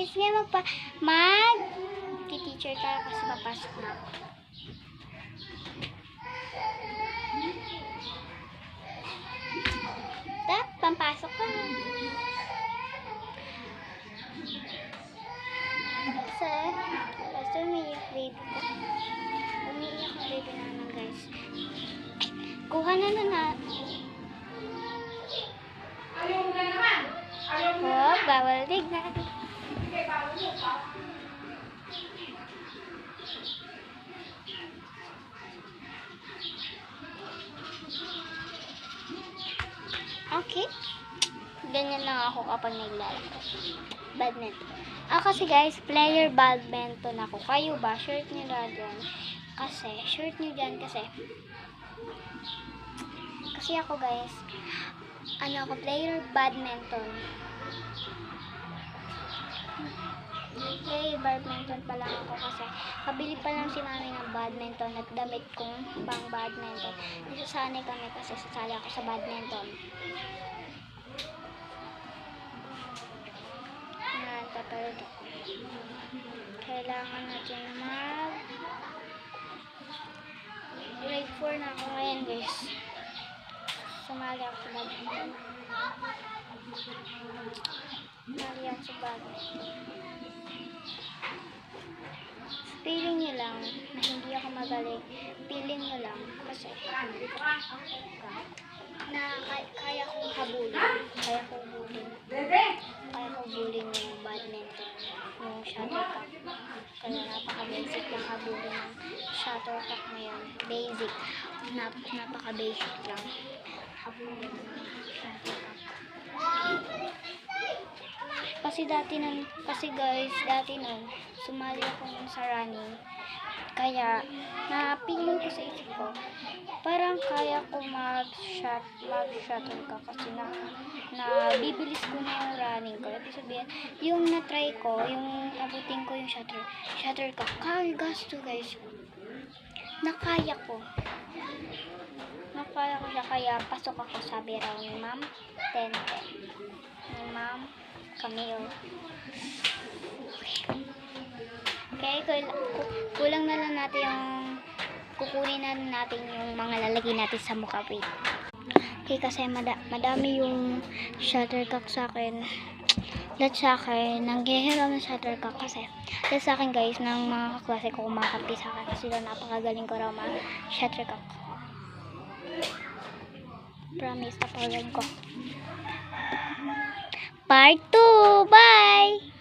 guys. Ngayon teacher tayo kasi papasok na ako. Pampasok ka. Kasi umiiyak baby ko. Umiiyak ang baby namin guys. Kuha na. Oh, bawal tignan. Okay. Ganyan lang ako kapag naglalaro. Badminton. Kasi guys, player badminton ako. Kayo ba? Shirt nyo dyan. Kasi ako guys, ako player badminton. Player badminton pa lang ako kasi kabili pa lang si mami ng badminton at damit kong pang badminton. Nasasanay kami kasi sasali ako sa badminton. Papalit ako. Kailangan natin grade 4 na ako ngayon guys. Sumali ako sa badminton. Feeling nyo lang na hindi ako magaling. Feeling nyo lang kasi na kaya kong habulin. Kaya kong bulin yung badminton, yung shuttlecock. Kaya napaka-basic lang habulin ng shuttlecock ngayon. Basic. Napaka-basic lang habulin ng shuttlecock. Kasi dati nun, sumali ako sa running. Kaya, na-feeling ko sa isip ko, parang kaya ko mag-shuttlecock kasi bibilis ko na yung running ko. Ibig sabihin, yung na-try ko, yung abutin ko yung shuttlecock, gasto guys. Nakaya ko siya, kaya pasok ako sa biraw ni Ma'am Tente. Ni Ma'am Camille. Okay, kulang na lang natin kukunin na natin yung mga lalagay natin sa mukha. Okay, kasi madami yung shuttlecock sa akin. Lahat sa akin, nanghihiram ng shuttlecock kasi. Lahat sa akin guys, ng mga kaklase ko kumakampi sa akin kasi napakagaling ko raw shuttlecock. Promise, napakagaling ko. Part 2! Bye!